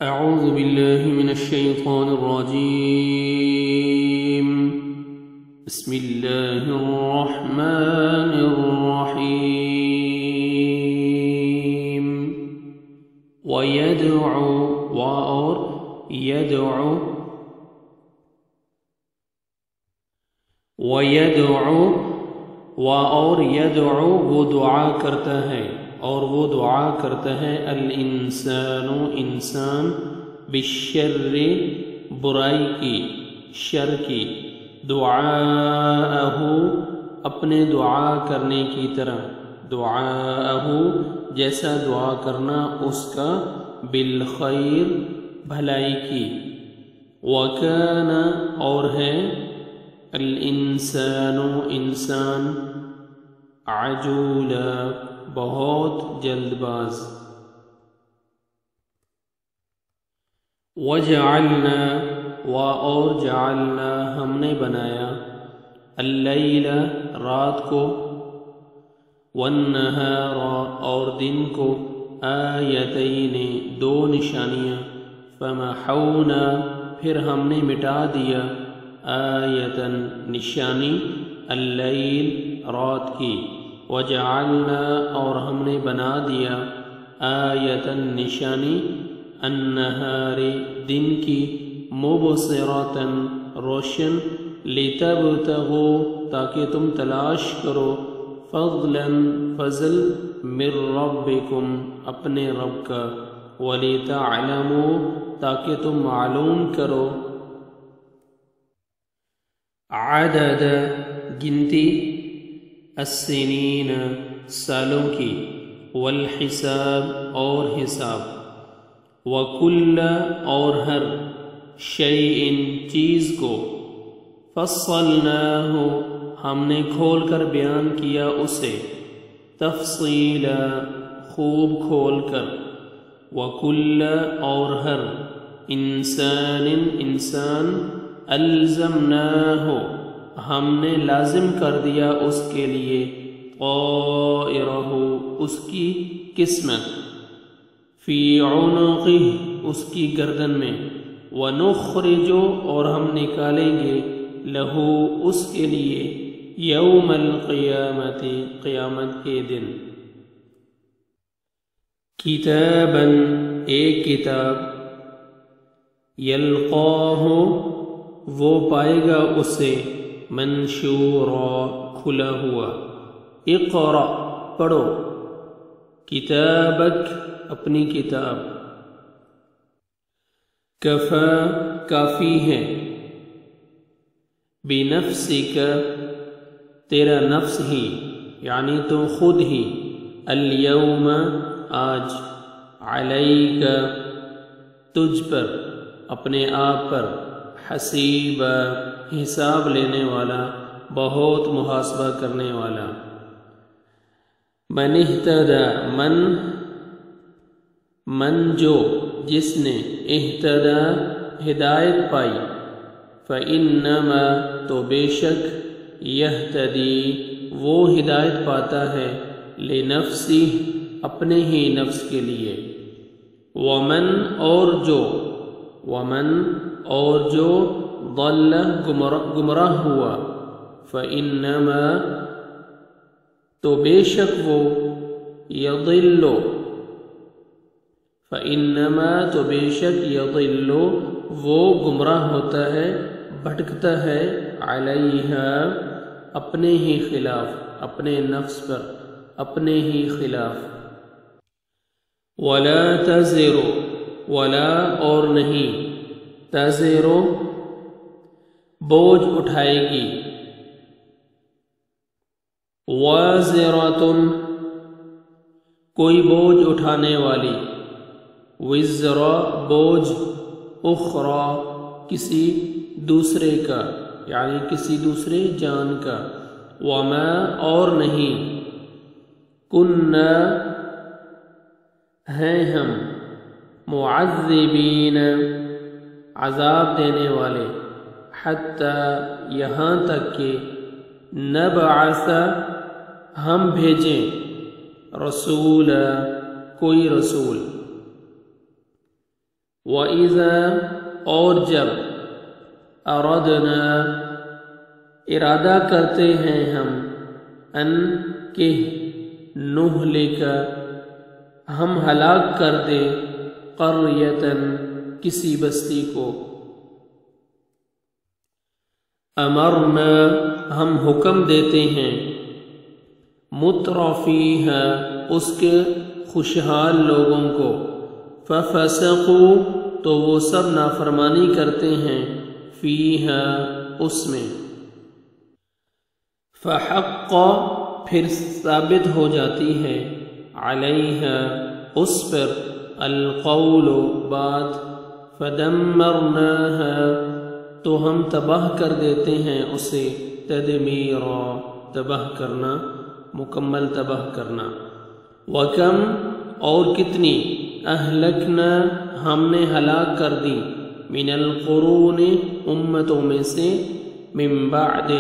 أعوذ بالله من الشيطان الرجيم. بسم الله الرحمن الرحيم. ويدعو اور يدعو ويدعو اور يدعو وہ دعا کرتا ہے اور وہ دعا کرتا ہے الانسان انسان بالشر برائی کی شر کی دعاءہ اپنے دعا کرنے کی طرح دعاءہ جیسا دعا کرنا اس کا بالخیر بھلائی کی وکان اور ہے الانسان انسان عجولا بہت جلد باز وجعلنا اور جعلنا ہم نے بنایا اللیل رات کو والنہار اور دن کو آیتین دو نشانیاں فمحونا پھر ہم نے مٹا دیا آیتن نشانی اللیل رات کی وجعلنا اور ہم نے بنا دیا آیتن نشانی النہار دن کی مبصراتن روشن لتبتغوا تاکہ تم تلاش کرو فضلا فضل من ربکم اپنے رب کا ولتعلموا تاکہ تم معلوم کرو عدد گنتی السنین سالوں کی والحساب اور حساب وکل اور ہر شیء چیز کو فصلناہ ہم نے کھول کر بیان کیا اسے تفصیلا خوب کھول کر وکل اور ہر انسان الزمناہ ہم نے لازم کر دیا اس کے لیے طائرہ اس کی قسمت فی عنقہ اس کی گردن میں ونخرج اور ہم نکالیں گے لہو اس کے لیے یوم القیامت قیامت کے دن کتابا ایک کتاب یلقاہ وہ پائے گا اسے منشورا کھلا ہوا اقرأ پڑھو کتابک اپنی کتاب کفا کافی ہے بنفسک تیرا نفس ہی یعنی تو خود ہی الیوم آج علیک تجھ پر اپنے آپ پر حسیب حساب لینے والا بہت محاسبہ کرنے والا من اہتدى من جو جس نے اہتدى ہدایت پائی فإنما تو بے شک یہتدی وہ ہدایت پاتا ہے لنفسہ اپنے ہی نفس کے لیے ومن اور جو ضل گمراہ ہوا فإنما تو بے شک وہ یضل فإنما تو بے شک یضل وہ گمراہ ہوتا ہے بھٹکتا ہے علیہا اپنے ہی خلاف اپنے نفس پر اپنے ہی خلاف ولا تزر ولا اور نہیں تزر بوجھ اٹھائے گی وازرۃ کوئی بوجھ اٹھانے والی وزر بوجھ اخرى کسی دوسرے کا یعنی کسی دوسرے جان کا وما اور نہیں کننا ہیں ہم معذبین عذاب دینے والے حتی یہاں تک کہ نبعث ہم بھیجیں رسول کوئی رسول وَإِذَا اور جب أَرَدْنَا ارادہ کرتے ہیں ہم ان کہ نہلک ہم ہلاک کر دے قریتن کسی بستی کو امرنا ہم حکم دیتے ہیں مترفیہا اس کے خوشحال لوگوں کو ففسقوا تو وہ سب نافرمانی کرتے ہیں فیہا اس میں فحق پھر ثابت ہو جاتی ہے علیہا اس پر القول بات فدمرناہا تو ہم تباہ کر دیتے ہیں اسے تدمیرا تباہ کرنا مکمل تباہ کرنا وکم اور کتنی اہلکنا ہم نے ہلاک کر دی من القرون امتوں میں سے من بعد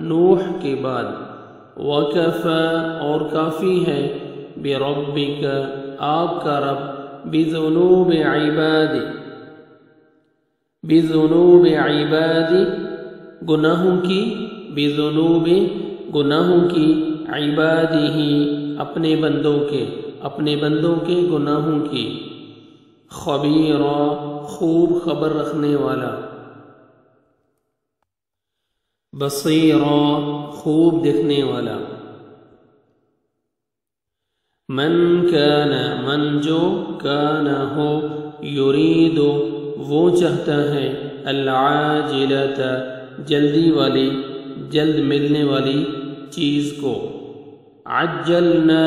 نوح کے بعد وکفا اور کافی ہے بربک آپ کا رب بذنوب عباد گناہوں کی بذنوب گناہوں کی عبادہ اپنے بندوں کے گناہوں کی خبیرا خوب خبر رکھنے والا بصیرا خوب دیکھنے والا من جو کان ہو یرید وہ چاہتا ہے العاجلۃ جلدی والی جلد ملنے والی چیز کو عجلنا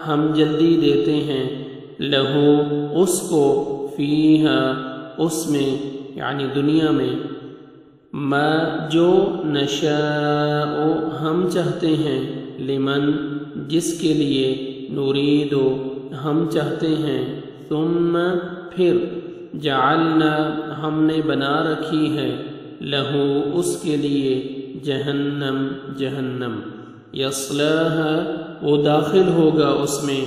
ہم جلدی دیتے ہیں لہو اس کو فیہا اس میں یعنی دنیا میں ما جو نشاء ہم چاہتے ہیں لمن جس کے لیے نرید ہم چاہتے ہیں ثم پھر جعلنا ہم نے بنا رکھی ہے لہو اس کے لیے جہنم یصلاہا وہ داخل ہوگا اس میں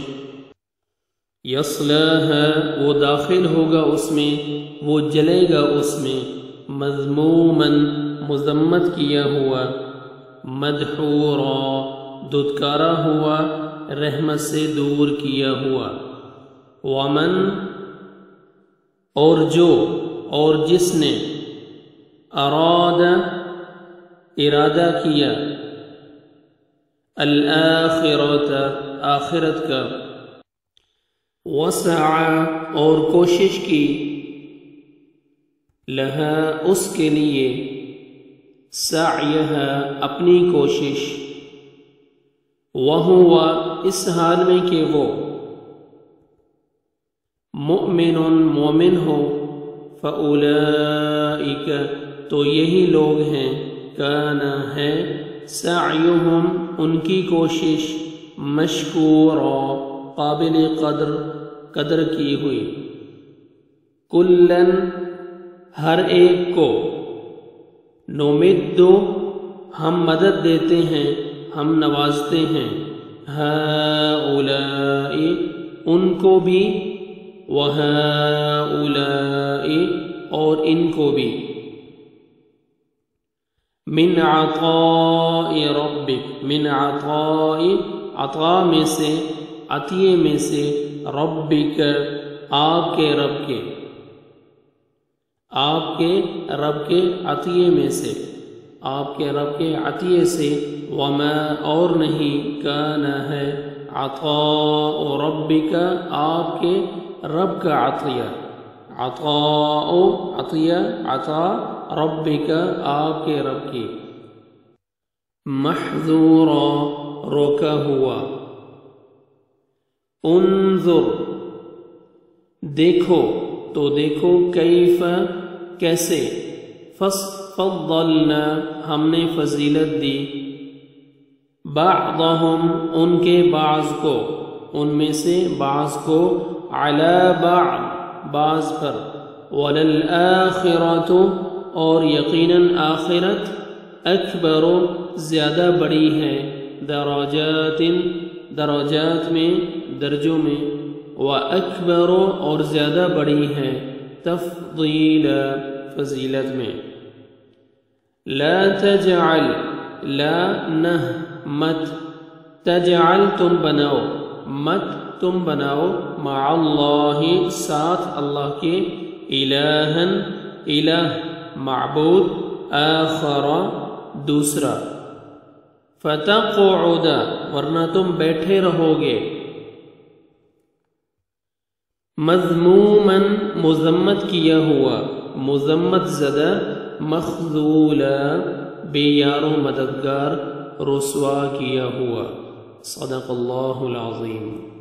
وہ داخل ہوگا اس میں وہ جلے گا اس میں مذموماً مذمت کیا ہوا مدحورا دھتکارا ہوا رحمت سے دور کیا ہوا ومن اور جو اور جس نے ارادہ کیا الآخرت آخرت کا وسعى اور کوشش کی لہا اس کے لیے سعیہا اپنی کوشش وہو اس حال میں کہ وہ مومن ہو فاولئک تو یہی لوگ ہیں کان ہے سعیہم ان کی کوشش مشکورا قابل قدر کی ہوئی کلن ہر ایک کو نمدو ہم مدد دیتے ہیں ہم نوازتے ہیں ہؤلاء ان کو بھی وہؤلاء اور ان کو بھی من عطاء ربک من عطاء عطا میں سے عطیے میں سے ربک آپ کے رب کے عطیے میں سے آپ کے رب کے عطیے سے وما اور نہیں کان ہے عطاء ربک آپ کے رب کا عطیہ عطا ربک آپ کے رب کی محظورا روکا ہوا انظر دیکھو تو دیکھو کیف کیسے فضلنا ہم نے فضیلت دی بعضهم ان کے بعض کو ان میں سے بعض کو علی بعض پر وللآخرۃ اور یقیناً آخرت اکبر زیادہ بڑی ہے درجات میں درجوں میں واکبر اور زیادہ بڑی ہے تفضیلا فضیلت میں. لا تجعل لا نہ مت تجعل تم بناؤ مت تم بناؤ مع اللہ ساتھ اللہ کے الہن الہ معبود آخر دوسرا فتقعد ورنہ تم بیٹھے رہو گے مذموما مذمت کیا ہوا مذمت زدہ مخذولا بے یار و مددگار رسوا کیا ہوا. صدق اللہ العظیم.